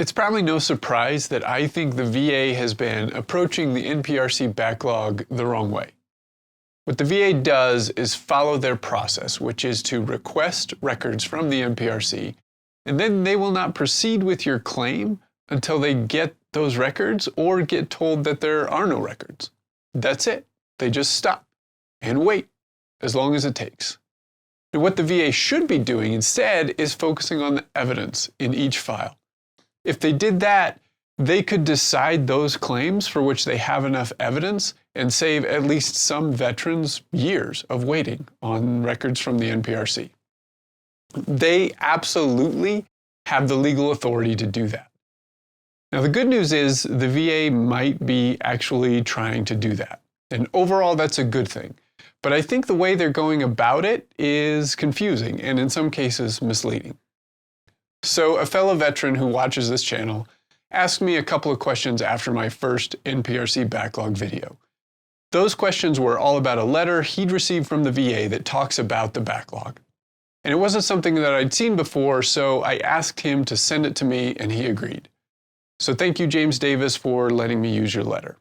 It's probably no surprise that I think the VA has been approaching the NPRC backlog the wrong way. What the VA does is follow their process, which is to request records from the NPRC, and then they will not proceed with your claim until they get those records or get told that there are no records. That's it. They just stop and wait as long as it takes. And what the VA should be doing instead is focusing on the evidence in each file. If they did that, they could decide those claims for which they have enough evidence and save at least some veterans years of waiting on records from the NPRC. They absolutely have the legal authority to do that. Now, the good news is the VA might be actually trying to do that. And overall, that's a good thing. But I think the way they're going about it is confusing and in some cases misleading. So a fellow veteran who watches this channel asked me a couple of questions after my first NPRC backlog video. Those questions were all about a letter he'd received from the VA that talks about the backlog. And it wasn't something that I'd seen before, so I asked him to send it to me and he agreed. So thank you, James Davis, for letting me use your letter.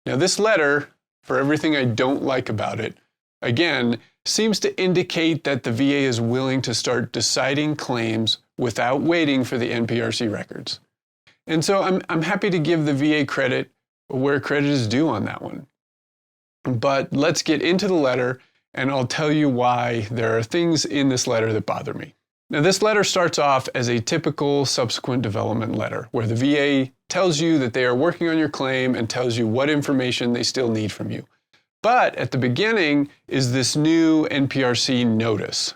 Now this letter, for everything I don't like about it, again, seems to indicate that the VA is willing to start deciding claims without waiting for the NPRC records. And so I'm happy to give the VA credit where credit is due on that one. But let's get into the letter and I'll tell you why there are things in this letter that bother me. Now this letter starts off as a typical subsequent development letter where the VA tells you that they are working on your claim and tells you what information they still need from you. But at the beginning is this new NPRC notice.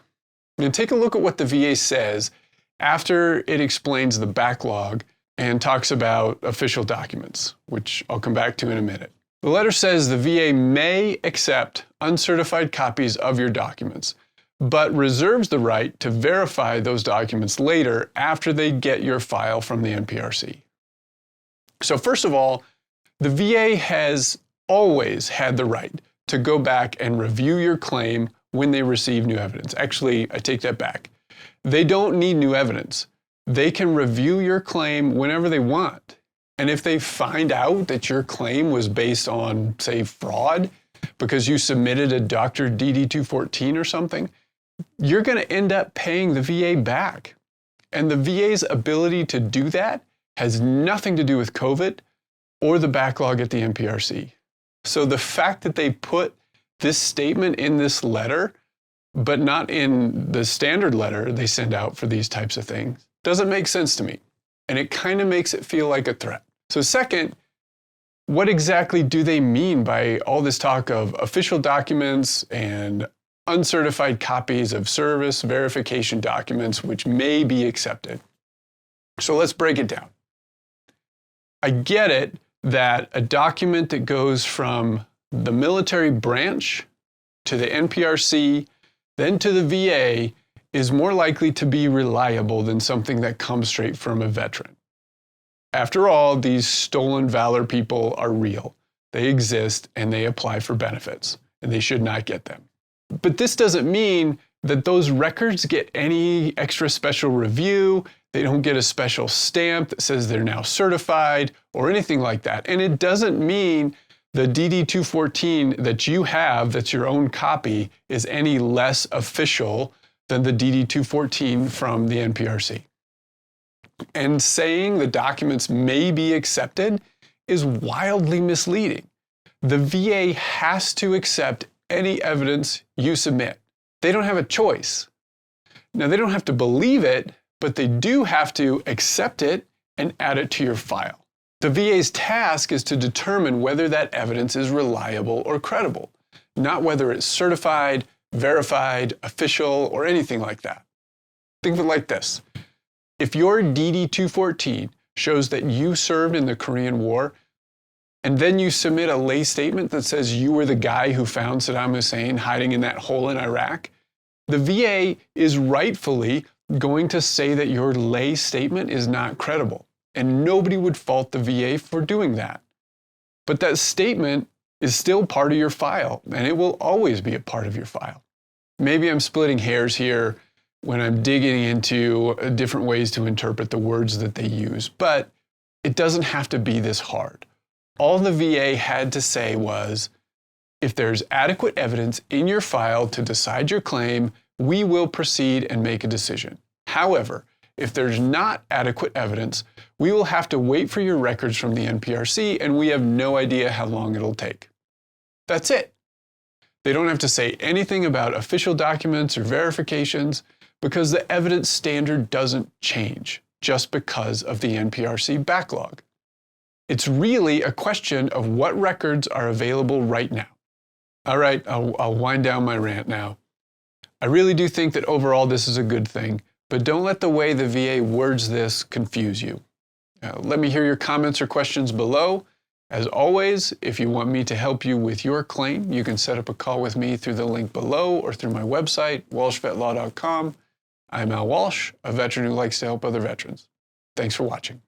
Now take a look at what the VA says after it explains the backlog and talks about official documents, which I'll come back to in a minute. The letter says the VA may accept uncertified copies of your documents, but reserves the right to verify those documents later after they get your file from the NPRC. So first of all, the VA has always had the right to go back and review your claim when they receive new evidence. Actually, I take that back. They don't need new evidence. They can review your claim whenever they want. And if they find out that your claim was based on, say, fraud, because you submitted a Dr. DD-214 or something, you're going to end up paying the VA back. And the VA's ability to do that has nothing to do with COVID or the backlog at the NPRC. So the fact that they put this statement in this letter, but not in the standard letter they send out for these types of things, doesn't make sense to me. And it kind of makes it feel like a threat. So second, what exactly do they mean by all this talk of official documents and uncertified copies of service verification documents which may be accepted? So let's break it down. I get it that a document that goes from the military branch to the NPRC, then to the VA, is more likely to be reliable than something that comes straight from a veteran. After all, these stolen valor people are real. They exist and they apply for benefits, and they should not get them. But this doesn't mean that those records get any extra special review. They don't get a special stamp that says they're now certified or anything like that. And it doesn't mean the DD-214 that you have, that's your own copy, is any less official than the DD-214 from the NPRC. And saying the documents may be accepted is wildly misleading. The VA has to accept any evidence you submit. They don't have a choice. Now, they don't have to believe it, but they do have to accept it and add it to your file. The VA's task is to determine whether that evidence is reliable or credible, not whether it's certified, verified, official, or anything like that. Think of it like this. If your DD-214 shows that you served in the Korean War, and then you submit a lay statement that says you were the guy who found Saddam Hussein hiding in that hole in Iraq, the VA is rightfully going to say that your lay statement is not credible. And nobody would fault the VA for doing that. But that statement is still part of your file, and it will always be a part of your file. Maybe I'm splitting hairs here, when I'm digging into different ways to interpret the words that they use, but it doesn't have to be this hard. All the VA had to say was, if there's adequate evidence in your file to decide your claim, we will proceed and make a decision. However, if there's not adequate evidence, we will have to wait for your records from the NPRC, and we have no idea how long it'll take. That's it. They don't have to say anything about official documents or verifications because the evidence standard doesn't change just because of the NPRC backlog. It's really a question of what records are available right now. All right, I'll wind down my rant now. I really do think that overall this is a good thing, but don't let the way the VA words this confuse you. Let me hear your comments or questions below. As always, if you want me to help you with your claim, you can set up a call with me through the link below or through my website, walshvetlaw.com. I'm Al Walsh, a veteran who likes to help other veterans. Thanks for watching.